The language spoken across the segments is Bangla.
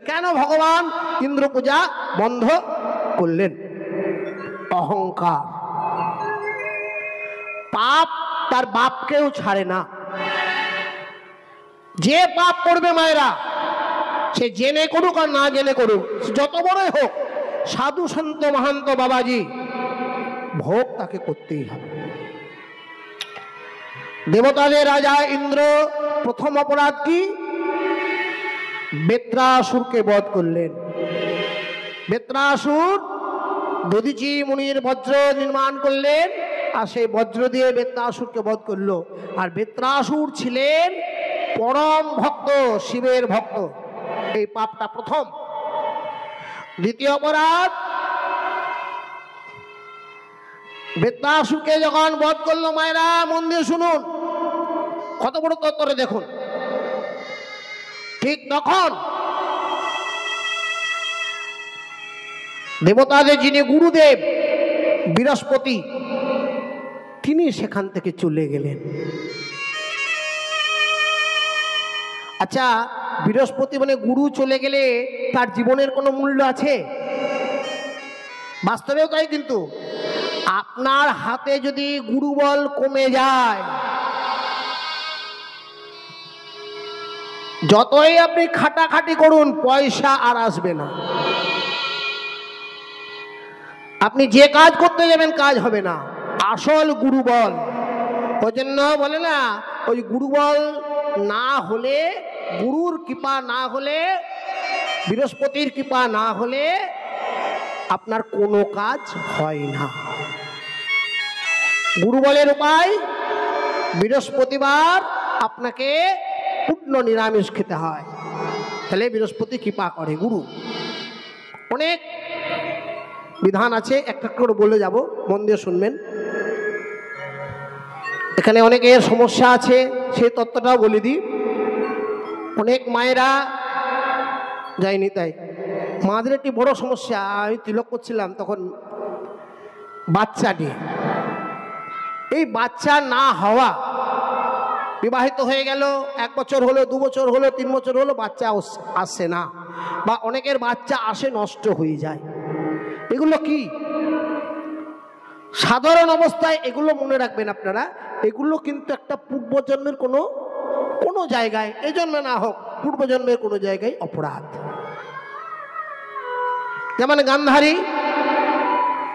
কেন ভগবান ইন্দ্র পূজা বন্ধ করলেন? অহংকার। পাপ তার বাপকেও ছাড়ে না। যে পাপ করবে মায়েরা, সে জেনে করুক আর না জেনে করুক, যত বড়ই হোক, সাধু সন্ত মহান্ত বাবাজি, ভোগ তাকে করতেই হবে। দেবতাদের রাজা ইন্দ্র প্রথম অপরাধ কি? বেত্রাসুরকে বধ করলেন। বেত্রাসুর দধিচি মুনির বজ্র নির্মাণ করলেন, আর সেই বজ্র দিয়ে বেত্রাসুরকে বধ করলো। আর বেত্রাসুর ছিলেন পরম ভক্ত, শিবের ভক্ত। এই পাপটা প্রথম। দ্বিতীয় অপরাধ, বেত্রাসুরকে যখন বধ করলো, মায়েরা মন দিয়ে শুনুন, কত বড় তত্ত্ব দেখুন। ঠিক তখন দেবতাদের যিনি গুরুদেব বৃহস্পতি, তিনি সেখান থেকে চলে গেলেন। আচ্ছা, বৃহস্পতি মানে গুরু চলে গেলে তার জীবনের কোনো মূল্য আছে? বাস্তবেও তাই। কিন্তু আপনার হাতে যদি গুরুবল কমে যায়, যতই আপনি খাটাখাটি করুন, পয়সা আর আসবে না। আপনি যে কাজ করতে যাবেন, কাজ হবে না। আসল গুরুবল, ওই জন্য বলে না, ওই গুরুবল না হলে, গুরুর কৃপা না হলে, বৃহস্পতির কৃপা না হলে আপনার কোনো কাজ হয় না। গুরুবলের উপায়, বৃহস্পতিবার আপনাকে পূর্ণ নিরামিষ খেতে হয়, তাহলে বৃহস্পতি কৃপা করে। গুরু অনেক বিধান আছে, একটা করে বলে যাব, মন দিয়ে শুনবেন। এখানে অনেকের সমস্যা আছে, সেই তত্ত্বটাও বলে দিই। অনেক মায়েরা যায়নি, তাই মাদের একটি বড় সমস্যা। আমি তিলক করছিলাম তখন, বাচ্চা নিয়ে। এই বাচ্চা না হওয়া, বিবাহিত হয়ে গেল, 1 বছর হলো, 2 বছর হলো, 3 বছর হলো, বাচ্চা আসছে না, বা অনেকের বাচ্চা আসে নষ্ট হয়ে যায়। এগুলো কি? সাধারণ অবস্থায় এগুলো মনে রাখবেন আপনারা, এগুলো কিন্তু একটা পূর্বজন্মের কোনো জায়গায়, এই জন্মে না হোক, পূর্বজন্মের কোনো জায়গায় অপরাধ। যেমন গান্ধারী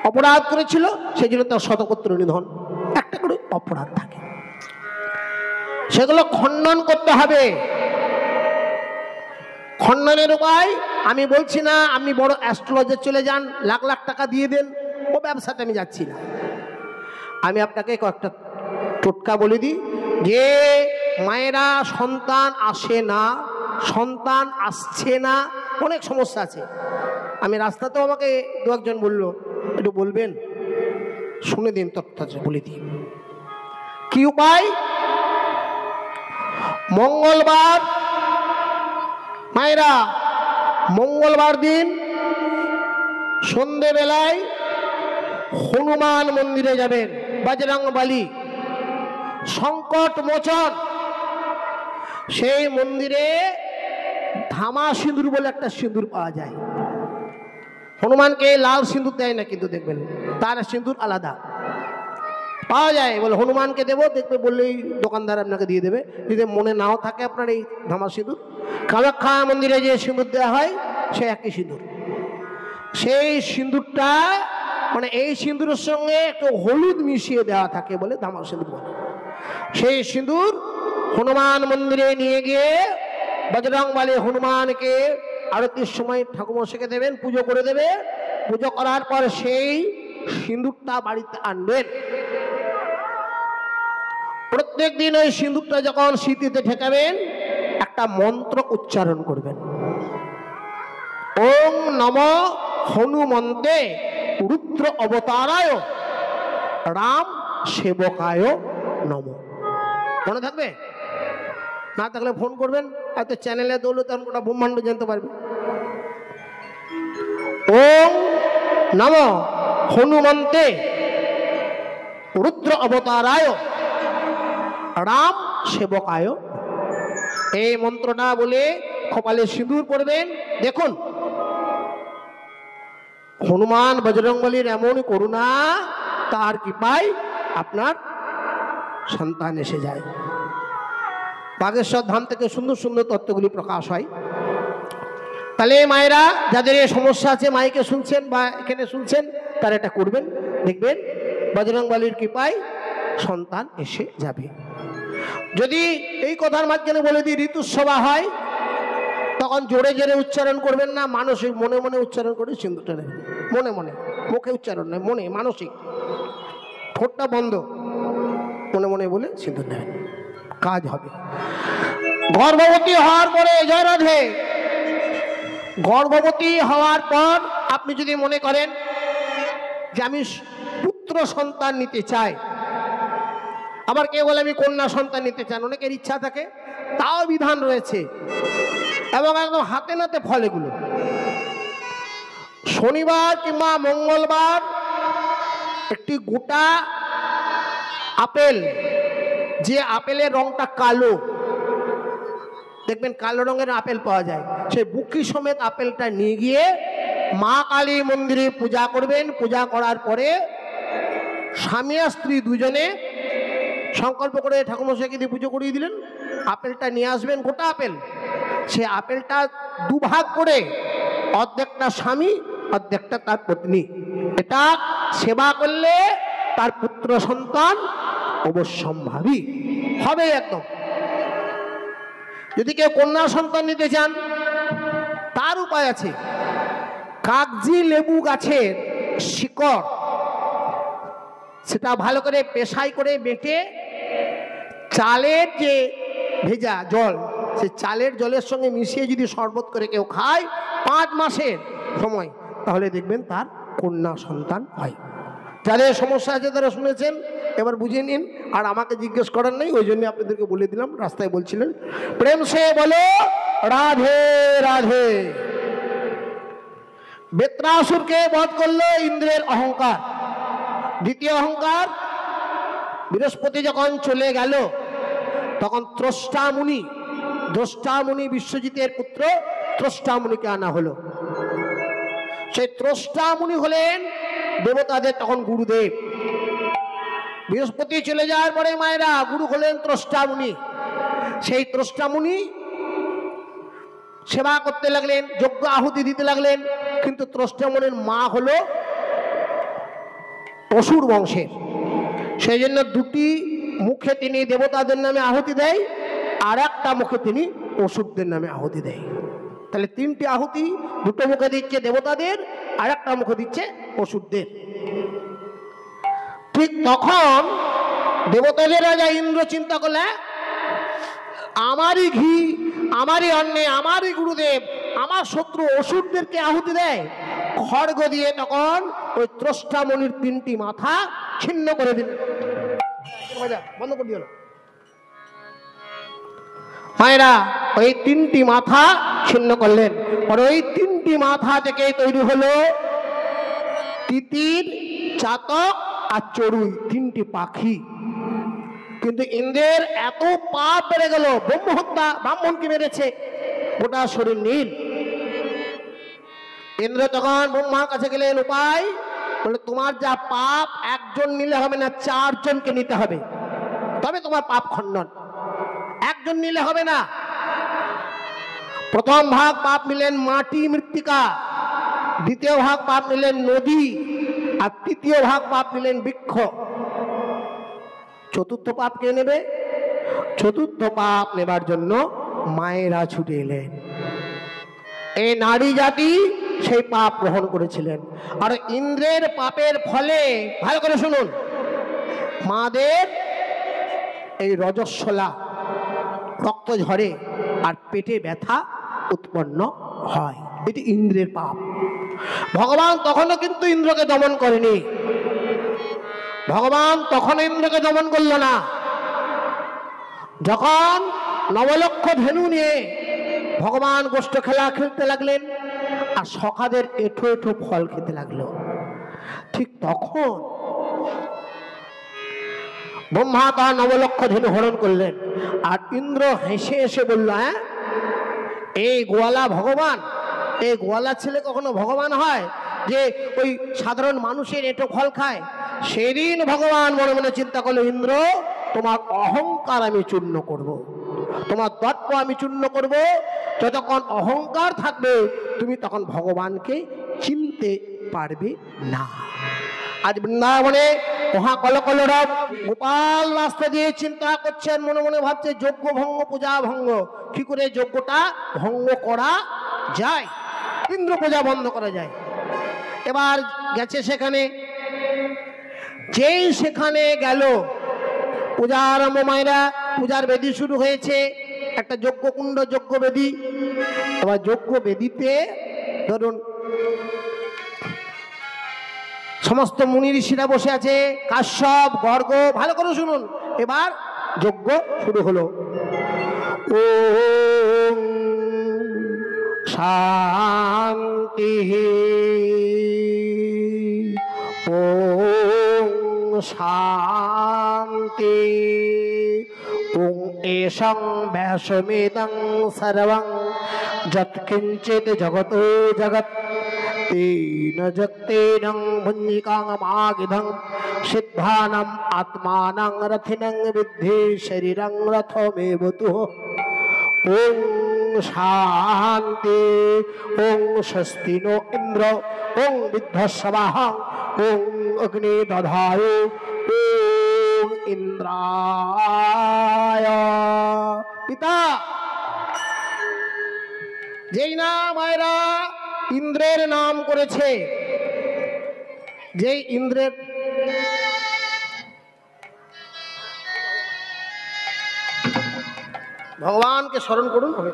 অপরাধ করেছিল, সেই জন্য তার শতপুত্র নিধন, একটা করে অপরাধ থাকে, সেগুলো খণ্ডন করতে হবে। খণ্ডনের উপায় আমি বলছি না আপনি বড় অ্যাস্ট্রোলজার চলে যান, লাখ লাখ টাকা দিয়ে দেন, ও ব্যবসাতে আমি যাচ্ছি না। আমি আপনাকে কয়েকটা টোটকা বলে দিই। যে মায়েরা সন্তান আসে না, সন্তান আসছে না, অনেক সমস্যা আছে। আমি রাস্তাতেও আমাকে 2-1 বললো, একটু বলবেন, শুনে দিন, তথ্য বলে দিই। কি উপায়? মঙ্গলবার, মায়েরা মঙ্গলবার দিন সন্ধেবেলায় হনুমান মন্দিরে যাবেন, বজরংবলী সংকট মোচন। সেই মন্দিরে ধামা সিঁদুর বলে একটা সিঁদুর পাওয়া যায়। হনুমানকে লাল সিঁদুর দেয় না, কিন্তু দেখবেন তার সিঁদুর আলাদা পাওয়া যায়। বলে হনুমানকে দেবো, দেখবে বললেই দোকানদার আপনাকে দিয়ে দেবে। যদি মনে নাও থাকে আপনার এই ধামা সিঁদুর, কামাখ্যা মন্দিরে যে সিঁদুর দেওয়া হয়, সে একই সিঁদুর। সেই সিঁদুরটা মানে এই সিঁদুরের সঙ্গে একটু হলুদ মিশিয়ে দেওয়া থাকে বলে ধামা সিঁদুর বলে। সেই সিঁদুর হনুমান মন্দিরে নিয়ে গিয়ে বজরংবলী হনুমানকে আরতির সময় ঠাকুরমশাইকে দেবেন, পুজো করে দেবে। পুজো করার পর সেই সিঁদুরটা বাড়িতে আনবেন। প্রত্যেক দিন ওই সিঁদুরটা যখন স্মৃতিতে ঠেকাবেন, একটা মন্ত্র উচ্চারণ করবেন। ওম নমো হনুমন্তে রুদ্র অবতারায় রাম সেবকায় নমঃ। মনে থাকবে? না থাকলে ফোন করবেন, হয়তো চ্যানেলে দৌড়লে তখন গোটা ব্রহ্মাণ্ড জানতে পারবে। ওম নমো হনুমন্তে রুদ্র অবতারায় রাম সেবকায়। এই মন্ত্রটা বলে কপালে সিঁদুর পরবেন। দেখুন হনুমান বজরংবলীর এমন করুণা, তার কৃপায় আপনার সন্তান এসে যায়। বাগেশ্বর ধাম থেকে সুন্দর সুন্দর তত্ত্বগুলি প্রকাশ হয়। তাহলে মায়েরা যাদের এই সমস্যা আছে, মাইকে শুনছেন বা এখানে শুনছেন, তারা এটা করবেন, দেখবেন বজরংবলীর কৃপায় সন্তান এসে যাবে। যদি এই কথার মাঝখানে বলে দিই ঋতুস্রাব হয়, তখন জোরে জোরে উচ্চারণ করবেন না, মানসিক মনে মনে উচ্চারণ করে সিঁদুরটা নেবেন। মনে মনে, মুখে উচ্চারণ নয়, মনে মানসিক, ঠোঁটটা বন্ধ, মনে মনে বলে সিঁদুর নেবেন, কাজ হবে। গর্ভবতী হওয়ার পরে, জয় রাধে, গর্ভবতী হওয়ার পর আপনি যদি মনে করেন যে আমি পুত্র সন্তান নিতে চাই, আবার কেউ বলে আমি কন্যা সন্তান নিতে চান, অনেকের ইচ্ছা থাকে, তাও বিধান রয়েছে এবং একদম হাতে নাতে ফল। এগুলো শনিবার কিংবা মঙ্গলবার একটি গোটা আপেল, যে আপেলের রংটা কালো, দেখবেন কালো রঙের আপেল পাওয়া যায়, সেই বুকি সমেত আপেলটা নিয়ে গিয়ে মা কালী মন্দিরে পূজা করবেন। পূজা করার পরে স্বামী আর স্ত্রী দুজনে সংকল্প করে ঠাকুরমশাইকে দিয়ে পুজো করিয়ে দিলেন, আপেলটা নিয়ে আসবেন, গোটা আপেল। সে আপেলটা দুভাগ করে, অর্ধেকটা স্বামী, অর্ধেকটা তার পত্নী। এটা সেবা করলে তার পুত্র সন্তান অবশ্যম্ভাবী হবে একদম। যদি কেউ কন্যা সন্তান নিতে চান, তার উপায় আছে। কাগজি লেবু গাছের শিকড়, সেটা ভালো করে পেশাই করে বেটে চালের যে ভেজা জল, সে চালের জলের সঙ্গে মিশিয়ে যদি শরবত করে কেউ খায় 5 মাসের সময়, তাহলে দেখবেন তার কন্যা সন্তান হয়। যাদের সমস্যা আছে তারা শুনেছেন, এবার বুঝে নিন। আর আমাকে জিজ্ঞেস করার নেই, ওই জন্য আপনাদেরকে বলে দিলাম, রাস্তায় বলছিলেন। প্রেম সে বলো রাধে রাধে। বেত্রাসুরকে বধ করলো ইন্দ্রের অহংকার। দ্বিতীয় অহংকার, বৃহস্পতি যখন চলে গেল, তখন দ্রষ্টা মুনি বিশ্বজিতের পুত্র ত্রষ্টা মুনিকে আনা হলো। সেই ত্রষ্টা মুনি হলেন দেবতাদের তখন গুরুদেব। বৃহস্পতি চলে যাওয়ার পরে মায়েরা গুরু হলেন ত্রষ্টা মুনি। সেই ত্রষ্টা মুনি সেবা করতে লাগলেন, যজ্ঞ আহুতি দিতে লাগলেন। কিন্তু ত্রষ্টা মুনির মা হলো অসুর বংশের, সেই জন্য দুটি মুখে তিনি দেবতাদের নামে আহুতি দেয়, আর একটা মুখে তিনি অসুরদের নামে আহুতি দেয়। তাহলে 3টি আহুতি, দুটো মুখে দিচ্ছে দেবতাদের, আর একটা মুখে দিচ্ছে অসুরদের। ঠিক তখন দেবতাদের রাজা ইন্দ্র চিন্তা করলে, আমারই ঘি, আমারই অন্নে, আমারই গুরুদেব আমার শত্রু অসুরদেরকে আহুতি দেয়, খড়গ দিয়ে তখন ওই ত্রষ্টা মুনির 3টি মাথা ছিন্ন করে দিলেন। বন্ধ করে দিল মায়েরা, ওই 3টি মাথা ছিন্ন করলেন। আর ওই 3টি মাথা থেকে তৈরি হলো তিতির, চাতক আর চড়ুই, 3টি পাখি। কিন্তু ইন্দ্রের এত পাপ বেড়ে গেল, ব্রহ্মহত্যা, ব্রাহ্মণকে মেরেছে, গোটা শরীর নীল। ইন্দ্র তখন ব্রহ্মার কাছে গেলেন, উপায় বলে, তোমার যা পাপ একজন নিলে হবে না, 4 জনকে নিতে হবে, তবে তোমার পাপ খণ্ডন। একজন নিলে হবে না। প্রথম ভাগ পাপ নিলেন মাটি মৃত্তিকা, দ্বিতীয় ভাগ পাপ নিলেন নদী, আর তৃতীয় ভাগ পাপ নিলেন বৃক্ষ। চতুর্থ পাপ কে নেবে? চতুর্থ পাপ নেবার জন্য মায়েরা ছুটে এলেন। এই নারী জাতি সেই পাপ গ্রহণ করেছিলেন। আর ইন্দ্রের পাপের ফলে, ভালো করে শুনুন, মাদের এই রজস্বলা, রক্ত ঝরে আর পেটে ব্যথা উৎপন্ন হয়। এটি ইন্দ্রের পাপ। ভগবান তখনও কিন্তু ইন্দ্রকে দমন করেনি। ভগবান তখন ইন্দ্রকে দমন করল না। যখন 9 লক্ষ ধেনু নিয়ে ভগবান গোষ্ঠ খেলা খেলতে লাগলেন আর সখাদের এঁঠো এঁঠো ফল খেতে লাগলো, ঠিক তখন ব্রহ্মা তার 9 লক্ষ ধনু হরণ করলেন। আর ইন্দ্র হেসে হেসে বলল, হ্যাঁ এই গোয়ালা ভগবান? এই গোয়ালা ছেলে কখনো ভগবান হয় যে ওই সাধারণ মানুষের এঁটো ফল খায়? সেদিন ভগবান মনে মনে চিন্তা করলো, ইন্দ্র তোমার অহংকার আমি চূর্ণ করব, তোমার দর্প আমি চূর্ণ করব। যতক্ষণ অহংকার থাকবে তুমি তখন ভগবানকে চিনতে পারবে না। আজ বৃন্দাবনে মহাকলকলরব গোপাল রাস্তা দিয়ে চিন্তা করছেন, মনে মনে ভাবছে যজ্ঞ ভঙ্গ, পূজা ভঙ্গ, কি করে যজ্ঞটা ভঙ্গ করা যায়, ইন্দ্র পূজা বন্ধ করা যায়। এবার গেছে সেখানে, যেই সেখানে গেল পূজার আরম্ভ, মায়েরা পূজার বেদি শুরু হয়েছে, একটা যজ্ঞকুণ্ড, যজ্ঞ বেদি। এবার যজ্ঞ বেদিতে ধরুন সমস্ত মুনি ঋষিরা বসে আছে, কাশ্যপ, গর্গ, ভালো করে শুনুন। এবার যজ্ঞ শুরু হলো। ওম শান্তি, ওম শান্তি, ওম এষং ব্যাসমিদং সর্বং যৎকিঞ্চিৎ জগতো জগৎ তেন জগতেনং ভুঞ্জিকাঙমাগিধং সিদ্ধানাম আত্মানং রথিনং বিদ্ধি শরীরং রথমেবতু। ওং শান্তি, ওং স্বস্তি নো ইন্দ্র, ওং বিদ্ধস্বাহং, ওং অগ্নি দধায়, ওং ইন্দ্রায়। পিতা, যেই না মায়েরা ইন্দ্রের নাম করেছে, যেই ইন্দ্রের ভগবানকে স্মরণ করুন, হবে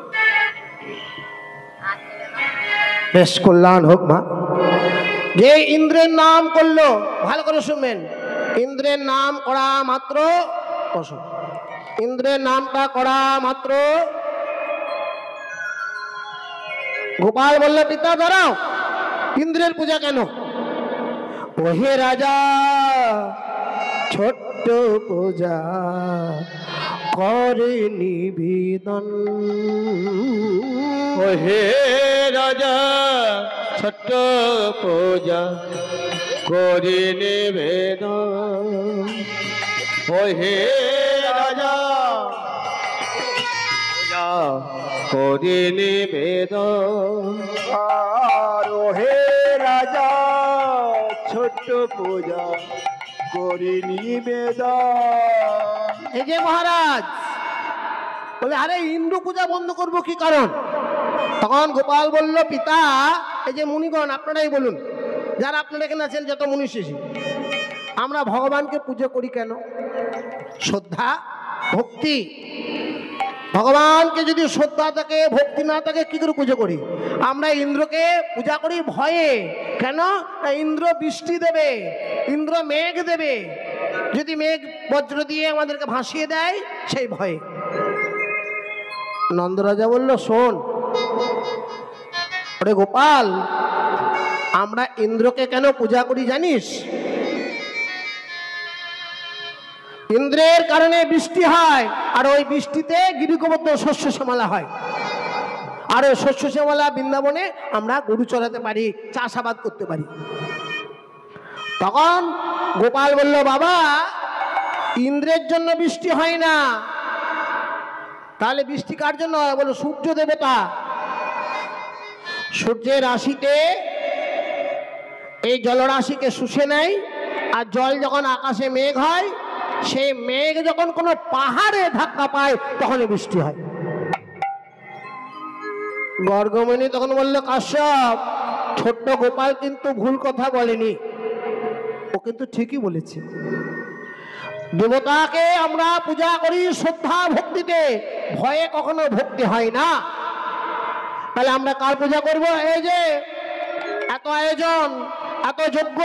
বেশ কল্যাণ হোক মা। যে ইন্দ্রের নাম করলো, ভালো করে শুনবেন, ইন্দ্রের নাম করা মাত্র, ইন্দ্রের নামটা করা মাত্র গোপাল বলল, পিতা দাঁড়াও, ইন্দ্রের পূজা কেন? ওহে রাজা, ছোট্ট পূজা করে নিবেদন। ওহে রাজা, ছোট্ট পূজা করে নিবেদন। ওহে রাজা, পূজা করে নিবেদন। আর ওহে রাজা, ছোট্ট পূজা করে নিবেদন। এই যে মহারাজ বলে, আরে ইন্দ্র পূজা বন্ধ করব কি কারণ? তখন গোপাল বলল, পিতা এই যে মুনিগণ আপনারাই বলুন, যারা আপনারা এখানে আছেন যত মুনি ঋষি, আমরা ভগবানকে পুজো করি কেন? শ্রদ্ধা, ভক্তি। ভগবানকে যদি শ্রদ্ধা থাকে, ভক্তি না থাকে, কি করে পুজো করি? আমরা ইন্দ্রকে পূজা করি ভয়ে। কেন? ইন্দ্র বৃষ্টি দেবে, ইন্দ্র মেঘ দেবে, যদি মেঘ বজ্র দিয়ে আমাদেরকে ভাসিয়ে দেয় সেই ভয়ে। নন্দরাজা বলল, শোন ওরে গোপাল, আমরা ইন্দ্রকে কেন পূজা করি জানিস? ইন্দ্রের কারণে বৃষ্টি হয়, আর ওই বৃষ্টিতে গিরিগোবর্ধ শস্য শ্যামলা হয়, আর ওই শস্য শ্যামলা বৃন্দাবনে আমরা গরু চড়াতে পারি, চাষাবাদ করতে পারি। তখন গোপাল বলল, বাবা ইন্দ্রের জন্য বৃষ্টি হয় না, তাহলে বৃষ্টি কার জন্য হয়? বলো সূর্য দেবতা। সূর্যের রাশিতে এই জলরাশিকে শুষে নেয়, আর জল যখন আকাশে মেঘ হয়, সেই মেঘ যখন কোনো পাহাড়ে ধাক্কা পায় তখনই বৃষ্টি হয়। গর্গমণি তখন বলল, কাশ্যপ, ছোট্ট গোপাল কিন্তু ভুল কথা বলেনি, ও কিন্তু ঠিকই বলেছে। দেবতাকে আমরা পূজা করি শ্রদ্ধা ভক্তিতে, ভয়ে কখনো ভক্তি হয় না। তাহলে আমরা কার পূজা করব? এই যে এত আয়োজন, এত যজ্ঞ,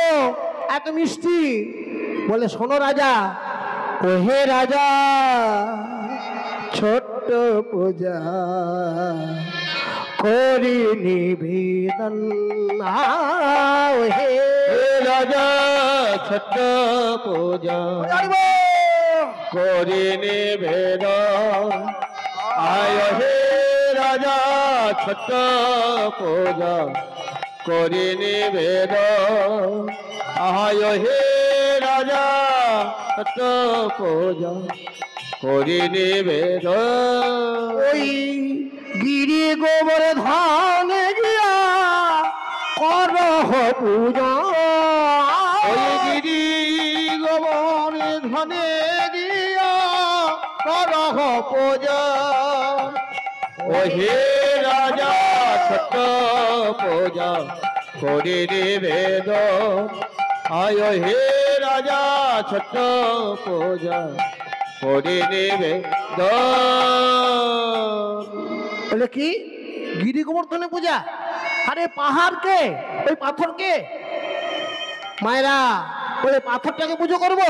এত মিষ্টি। বলে, শোনো রাজা, ওহে রাজা, ছোট্ট পূজা করি নিবেদন। ওহে রাজা, ছোট্ট পূজা করি নিবেদন আয় হে রাজা ছোট পূজা করি নিবেদন আয় হে রাজা ছোট পূজা করি নিবেদন ওই গিরি গোবর ধান গিয়া করহ পূজা ওই গিরি গোবর ধনে দিয়া করহ পূজা ও হে রাজা ছোট পূজা করি নিবেদন আয় হে রাজা ছোট পূজা করি নিবেদন বলে কি গিরি গোবর্ধনে পূজা? আরে পাহাড় কে, ওই পাথর কে? মায়েরা বলে পাথরটাকে পুজো করব?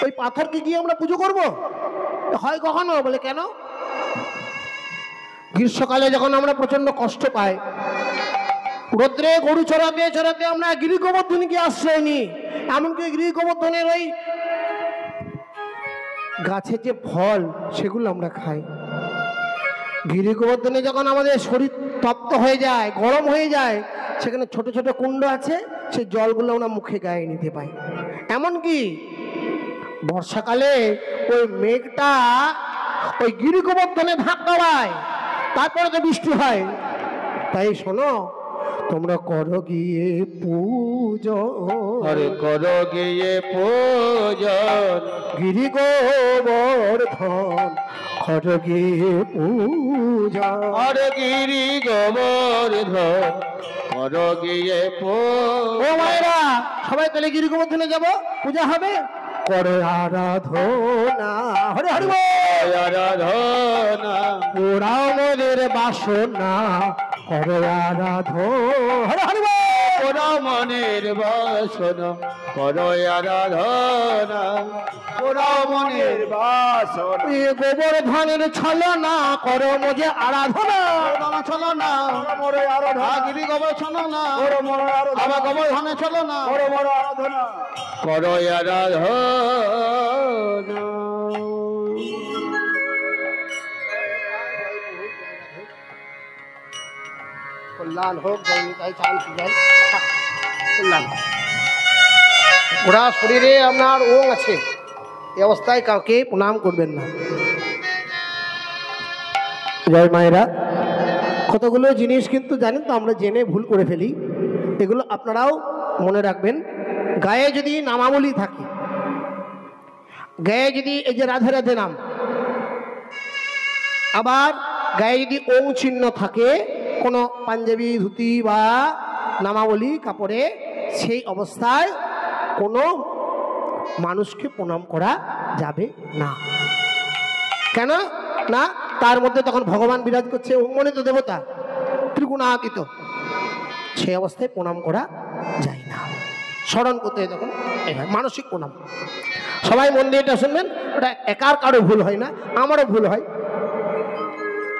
ওই পাথরকে গিয়ে আমরা পুজো করব? হয় কখনো? বলে কেন? গ্রীষ্মকালে যখন আমরা প্রচন্ড কষ্ট পাই, রোদ্রে গরু চড়াতে চড়াতে আমরা গিরি গোবর্ধনকে আশ্রয় নিই। এমনকি গিরি গোবর্ধনের ওই গাছের যে ফল সেগুলো আমরা খাই। গিরি গোবর্ধনে যখন আমাদের শরীর তপ্ত হয়ে যায়, গরম হয়ে যায়, সেখানে ছোট ছোট কুণ্ড আছে, সেই জলগুলো আমরা মুখে গায়ে নিতে পাই। এমনকি বর্ষাকালে ওই মেঘটা ওই গিরি গোবর্ধনে ধাক্কা পায়, তারপরে তো বৃষ্টি হয়। তাই শোনো, তোমরা করো গিয়ে পূজো, আরে করো গিয়ে পূজন গিরি গোবর্ধন করো গিয়ে পূজা। আরে গিরি গোবর্ধন করো গিয়ে ও মায়েরা, সবাই তাহলে গিরি গোবর্ধনে যাবো, পূজা হবে। করে আরাধনা, হরে হরে বল। আরাধনা পোড়াও মনের বাসনা, করে আরাধনা, হরে হরে বল। ওরা মনের বাসনা করো আরাধনা ওরা মনের বাসনা এ গোবর্ধনের ছলনা করো মজে আরাধনা, ছলনা মোরে আরাধনা গিরি গোবর ছলনা ওর মোরে আরাধনা আবার গোবর্ধনে ছলনা ওর মোরে আরাধনা করো আরাধনা। কল্যাণ হোক, কল্যাণ। ওরা শরীরে আপনার ওং আছে, এই অবস্থায় কাউকে প্রণাম করবেন না। জয় মায়েরা, কতগুলো জিনিস কিন্তু জানেন তো আমরা জেনে ভুল করে ফেলি, এগুলো আপনারাও মনে রাখবেন। গায়ে যদি নামাবলী থাকে, গায়ে যদি এই যে রাধে রাধে নাম, আবার গায়ে যদি ওং চিহ্ন থাকে কোনো পাঞ্জাবি ধুতি বা নামাবলী কাপড়ে, সেই অবস্থায় কোনো মানুষকে প্রণাম করা যাবে না। কেন না? তার মধ্যে তখন ভগবান বিরাজ করছে, মনোনীত দেবতা ত্রিগুণাতীত, সেই অবস্থায় প্রণাম করা যায় না। স্মরণ করতে হয় তখন মানসিক প্রণাম। সবাই মন দিয়ে এটা শুনবেন, ওটা একার কারো ভুল হয় না, আমারও ভুল হয়,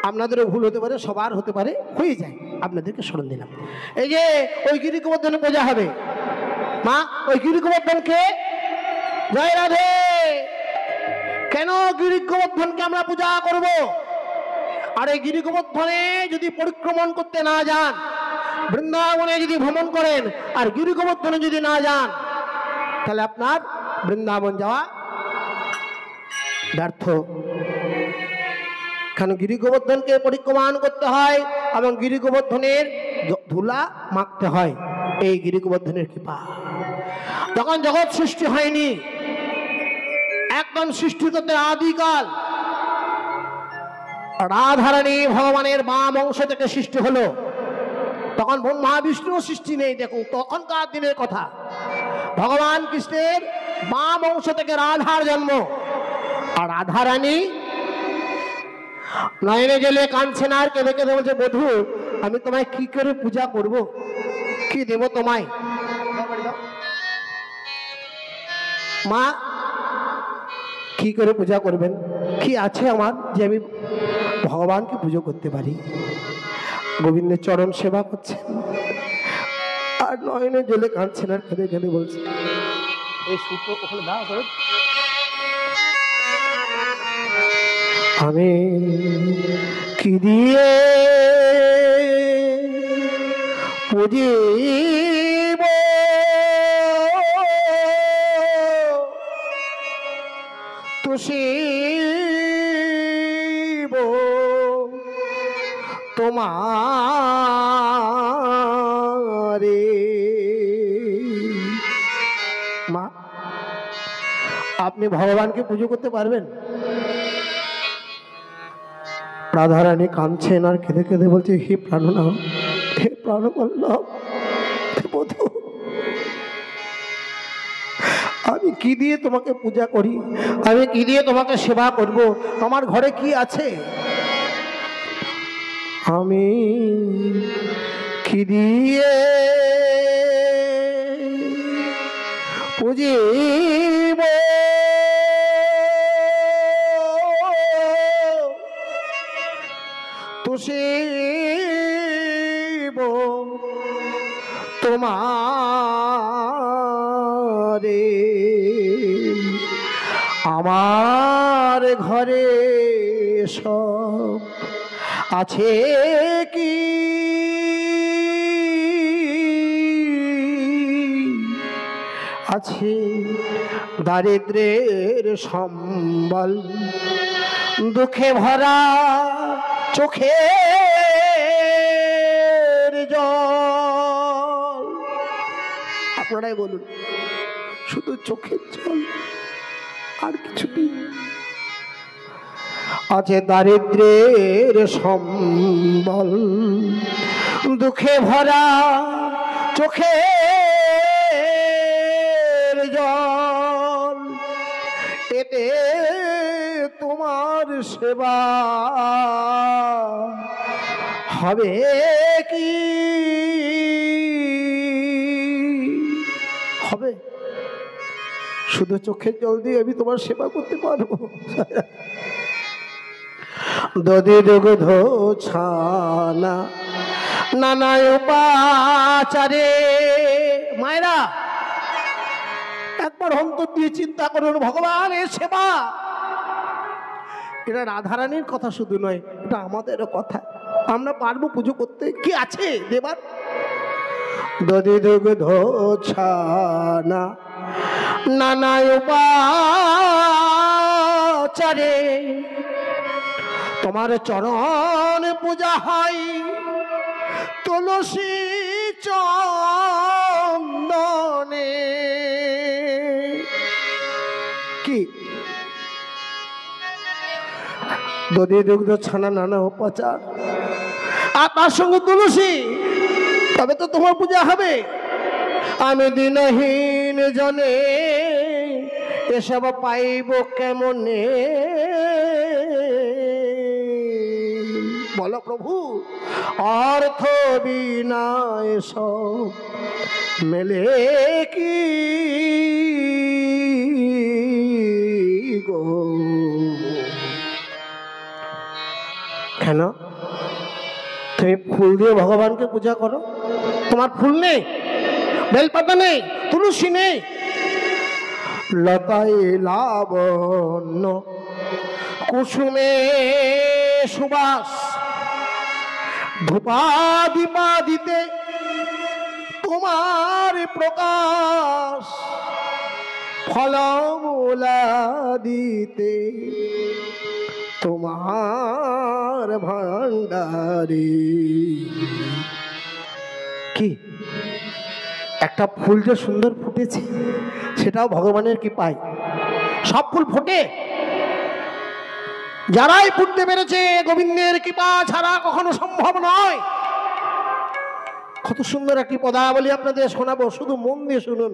আপনাদেরও ভুল হতে পারে, সবার হতে পারে, হয়ে যায়, আপনাদেরকে স্মরণ দিলাম। এই যে ওই গিরি গোবর্ধনে পূজা হবে, মা ওই গিরি গোবর্ধনকে, জয় রাধে, কেন গিরি গোবর্ধনকে আমরা পূজা করব? আর এই গিরি গোবর্ধনে যদি পরিক্রমণ করতে না যান, বৃন্দাবনে যদি ভ্রমণ করেন আর গিরি গোবর্ধনে যদি না যান, তাহলে আপনার বৃন্দাবন যাওয়া ব্যর্থ। কারণ গিরি গোবর্ধনকে পরিক্রমণ করতে হয় এবং গিরি গোবর্ধনের ধুলা মাখতে হয়, এই গিরি গোবর্ধনের কৃপা। যখন জগৎ সৃষ্টি হয়নি, একদম সৃষ্টি করতে আদিকাল রাধারানী ভগবানের বাম অংশ থেকে সৃষ্টি হলো, তখন ব্রহ্মা বিষ্ণু সৃষ্টি নেই। দেখুন তখনকার দিনের কথা, ভগবান কৃষ্ণের বাম অংশ থেকে রাধার জন্ম। আর রাধারানী নয়নে জেলে কাঁদছেন আর কেঁদে কেঁদে বলছে, বধূ আমি তোমায় কি করে পূজা করব, কি দেব তোমায়? মা কি করে পূজা করবেন, কি আছে আমার যে আমি ভগবানকে পুজো করতে পারি? গোবিন্দের চরণ সেবা করছেন আর নয়নে জলে কাঁদছেন আর কেঁদে কেঁদে বলছেন, এই সূত্র ওখানে দাও। আমি কি দিয়ে পুজিব তুষিব তোমারে। মা, আপনি ভগবানকে পুজো করতে পারবেন? রাধারানী কাঁদছেন আর কেঁদে কেঁদে বলছে, হে প্রাণনাথ, হে প্রাণবল্লভ, হে বধূ, আমি কি দিয়ে তোমাকে পূজা করি? আমি কি দিয়ে তোমাকে সেবা করব? আমার ঘরে কি আছে? আমি কি দিয়ে পুজিব তুষিব তোমারে। আমার ঘরে সব আছে কি? আছে দারিদ্র্যের সম্বল, দুঃখে ভরা চোখের জল। আপনারাই বলুন, শুধু চোখের জল, আর কিছু নেই। আছে দারিদ্র্যের সম্বল, দুঃখে ভরা চোখের জল, এতে তোমার সেবা হবে কি? হবে? শুধু চোখের জল দিয়ে আমি তোমার সেবা করতে পারবো? দধি দুগ্ধ ছানা নানা উপাচারে। মায়েরা, একবার অন্তর দিয়ে চিন্তা করুন, ভগবানের সেবা, এটা রাধারানীর কথা শুধু নয়, এটা আমাদেরও কথা। আমরা পারবো পুজো করতে? কি আছে দেবার? দধি দুগ্ধ ছানা নানা উপাচারে, তোমার চরণ পূজা হয় তুলসী চন্দনে। কি দধি দুগ্ধ ছানা নানা উপাচার, আর তার সঙ্গে তুলসী, তবে তো তোমার পূজা হবে। আমি দিনহীন জনে এসব পাইব কেমনে? বলো প্রভু, অর্থ বিনা এসব মেলে কি গো? কেন তুমি ফুল দিয়ে ভগবানকে পূজা করো? তোমার ফুল নেই, বেলপাতা নেই, তুলসী নেই? লতায় লাবণ্য কুসুমে সুবাস, ধূপা দীপা দিতে তোমার প্রকাশ, ফলমূলা দিতে তোমার ভান্ডারে। কি একটা ফুল যে সুন্দর ফুটেছে, সেটাও ভগবানের কৃপায়। সব ফুল ফোটে, যারাই ফুটতে পেরেছে গোবিন্দের কৃপা ছাড়া কখনো সম্ভব নয়। কত সুন্দর একটি পদাবলী আপনাদের শোনাবো, শুধু মন দিয়ে শুনুন।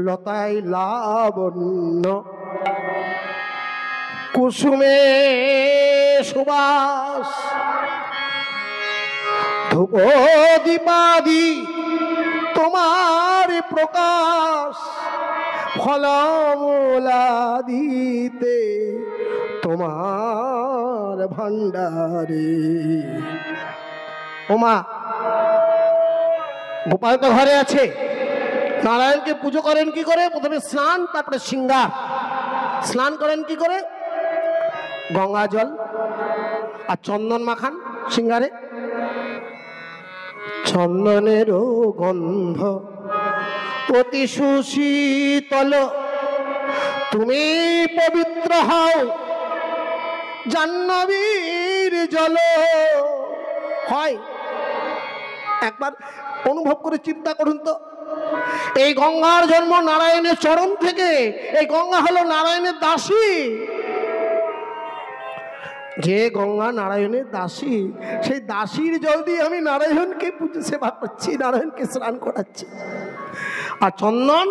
লতায় লাবণ্য কুসুমে সুবাস, ধূপ দীপাদি তোমার প্রকাশ, ফলমূলা দিতে তোমার ভান্ডারে। ওমা, গোপাল তো ঘরে আছে, নারায়ণকে পুজো করেন কি করে? প্রথমে স্নান, তারপরে সিঙ্গার। স্নান করেন কি করে? গঙ্গা জল আর চন্দন মাখান সিঙ্গারে। চন্দনেরও গন্ধ অতি সুশীতল, তুমি পবিত্র হও জাহ্নবীর জল। হয় একবার অনুভব করে চিন্তা করুন তো, এই গঙ্গার জন্ম নারায়ণের চরণ থেকে। এই গঙ্গা হলো নারায়ণের দাসী। যে গঙ্গা নারায়ণের দাসী, সেই দাসীর জল দিয়ে আমি নারায়ণকে পুজো সেবা করছি, নারায়ণকে স্নান করাচ্ছি। আর চন্দন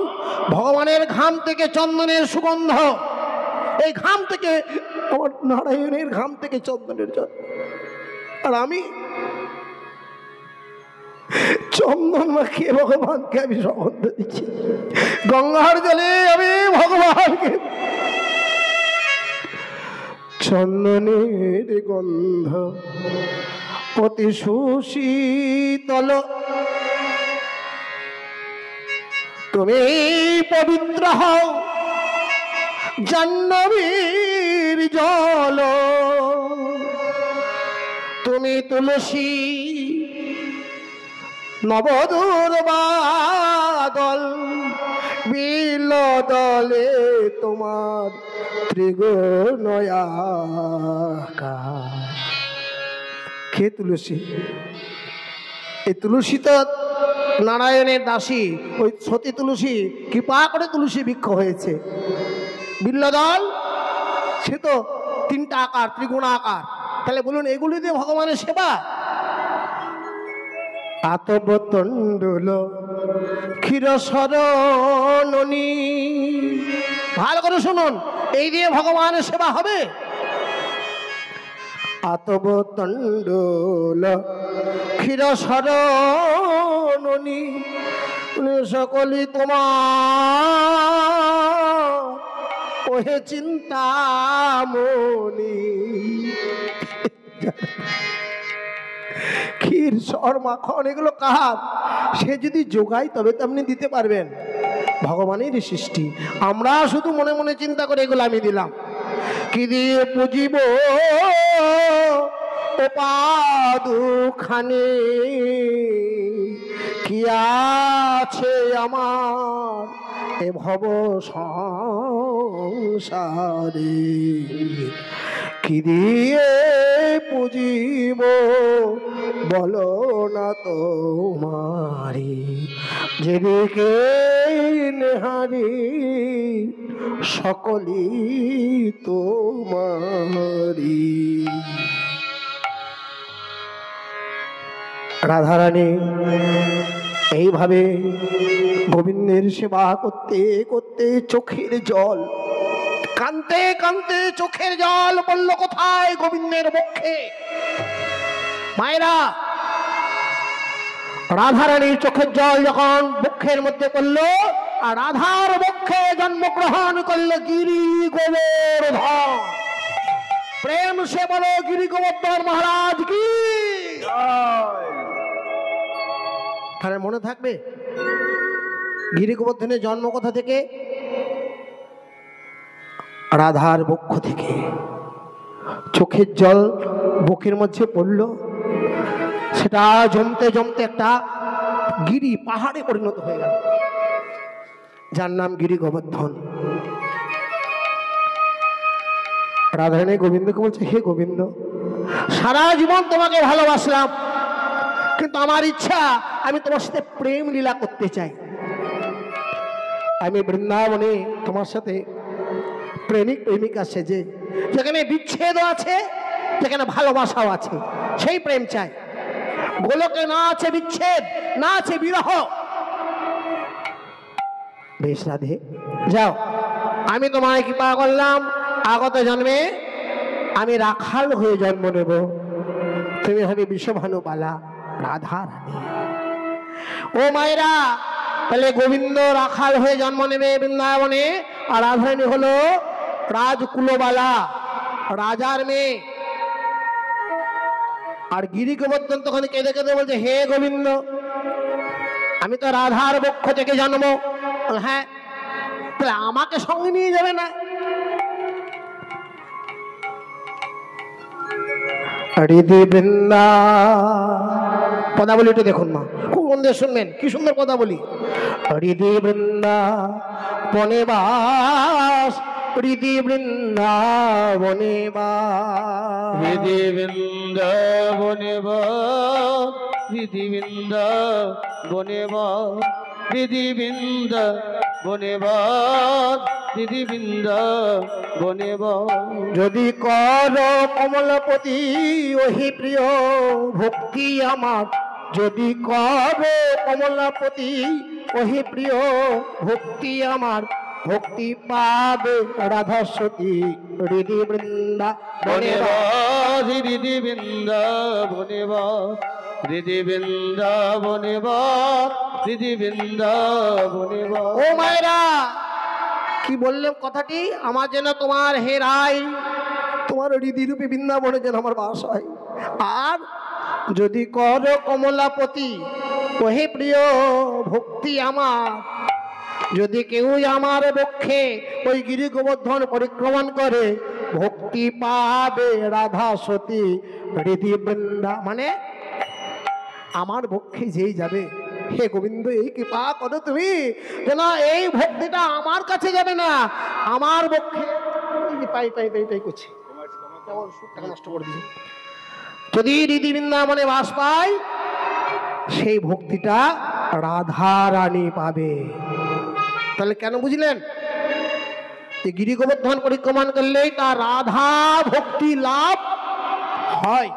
ভগবানের ঘাম থেকে, চন্দনের সুগন্ধ, এই ঘাম থেকে, আমার নারায়ণের ঘাম থেকে চন্দনের জল। আর আমি চন্দন মাখিয়ে ভগবানকে আমি সুগন্ধ দিচ্ছি। গঙ্গার জলে আমি ভগবানকে চন্দনের গন্ধ অতি সুশীতল, তুমি পবিত্র হও জাহ্নবীর জল। তুমি তুলসী নবদূর বাদল, বিল দলে তোমার ত্রিগুণয়াকার। কে তুলসী? এই তুলসী তো নারায়ণের দাসী। ওই সতী তুলসী, কৃপা করে তুলসী বৃক্ষ হয়েছে। বিল্লদল সে তো তিনটা আকার, ত্রিগুণাকার। তাহলে বলুন, এগুলি দিয়ে ভগবানের সেবা। আতব তণ্ডুল ক্ষীর শরণী, ভালো করে শুনুন, এই দিয়ে ভগবানের সেবা হবে। আতব তণ্ডুল ক্ষীর শরণী, সকলি তোমার ওহে চিন্তামণি। ক্ষীর সর মাখন এগুলো কাহার? সে যদি যোগায় তবে তো আপনি দিতে পারবেন। ভগবানের সৃষ্টি, আমরা শুধু মনে মনে চিন্তা করে এগুলো আমি দিলাম। কি দিয়ে পুজিব ও পাদুখানি, কি আছে আমার এ ভব সংসারে। কি দিয়ে পুজিব বলো না তোমারি, যেদিকে নেহারি সকলি তোমারি। রাধারানী এইভাবে গোবিন্দের সেবা করতে করতে চোখের জল, কানতে কানতে চোখের জল পড়ল কোথায়? গোবিন্দের বক্ষে। মায়েরা, রাধারানীর চোখের জল যখন বক্ষের মধ্যে পড়ল, আর রাধার বক্ষে জন্মগ্রহণ করল গিরি গোবর্ধন। প্রেম সে বলো গিরি গোবর্ধন মহারাজ কি। তাহলে মনে থাকবে গিরি গোবর্ধনের জন্ম কোথা থেকে? রাধার বক্ষ থেকে। চোখের জল বুকের মধ্যে পড়ল, সেটা জমতে জমতে একটা গিরি, পাহাড়ে পরিণত হয়ে গেল, যার নাম গিরি গোবর্ধন। রাধারানী গোবিন্দকে বলছে, হে গোবিন্দ, সারা জীবন তোমাকে ভালোবাসলাম, কিন্তু আমার ইচ্ছা আমি তোমার সাথে প্রেম লীলা করতে চাই। আমি বৃন্দাবনে তোমার সাথে প্রেমিক প্রেমিকা সেজে, যেখানে বিচ্ছেদও আছে, যেখানে ভালোবাসাও আছে, সেই প্রেম চাই। গোলকে না আছে বিচ্ছেদ, না আছে বিরহ। বেশ রাধে, যাও, আমি তোমায় কৃপা করলাম, আগত জন্মে আমি রাখাল হয়ে জন্ম নেব, তুমি হবে বিশ্বভানুবালা রাধা রানী। ও মায়েরা, তাহলে গোবিন্দ রাখাল হয়ে জন্ম নেবে বৃন্দাবনে, আর রাধারানী হলো রাজকুলবালা, রাজার মেয়ে। আর গিরি গোবর্ধন তখন কেঁদে কেঁদে বলছে, হে গোবিন্দ, আমি তো রাধার বক্ষ থেকে জন্ম। হ্যাঁ, তাহলে আমাকে সঙ্গে নিয়ে যাবে না? হৃদি বৃন্দা পদাবলীটা দেখুন মা, খুব মন দিয়ে শুনবেন, কি সুন্দর কথা বলি। হৃদি বৃন্দা বনে বাস, হৃদি বৃন্দাবনে বাস, হৃদি বৃন্দাবনে বাস, হৃদি বৃন্দাবনে বাস, হৃদি বৃন্দাবনে বাস, হৃদি বৃন্দাবনে বাস। যদি কর কমলপতি ওহি প্রিয় ভক্তি আমার, যদি কর কমলপতি ওহি প্রিয় ভক্তি আমার, ভক্তি পাবে রাধা সতী হৃদি বৃন্দাবনে বাস, হৃদি বৃন্দাবনে বাস, হৃদি বৃন্দাবনে বাস, হৃদি বৃন্দাবনে বাস। ও মায়েরা, কি বললেন কথাটি? আমার যেন তোমার হে রায়, তোমার হৃদিরূপে বৃন্দাবনে যেন আমার বাস হয়। আর যদি কর কমলাপতি ওহে প্রিয় ভক্তি আমার, যদি কেউ আমার বক্ষে ওই গিরি গোবর্ধন পরিক্রমণ করে, ভক্তি পাবে রাধা সতী হৃদি বৃন্দা, মানে আমার বক্ষে যেই যাবে, হে গোবিন্দ এই কৃপা করো তুমি যেন এই ভক্তিটা আমার কাছে যাবে না, আমার বক্ষে পাই পাই পাই পাই করছি, নষ্ট করে দিচ্ছে। যদি হৃদি বৃন্দাবনে বাস পায়, সেই ভক্তিটা রাধা রানী পাবে। তাহলে কেন বুঝলেন? যে গিরি গোবর্ধন পরিক্রমণ করলেই তার রাধা ভক্তি লাভ হয়।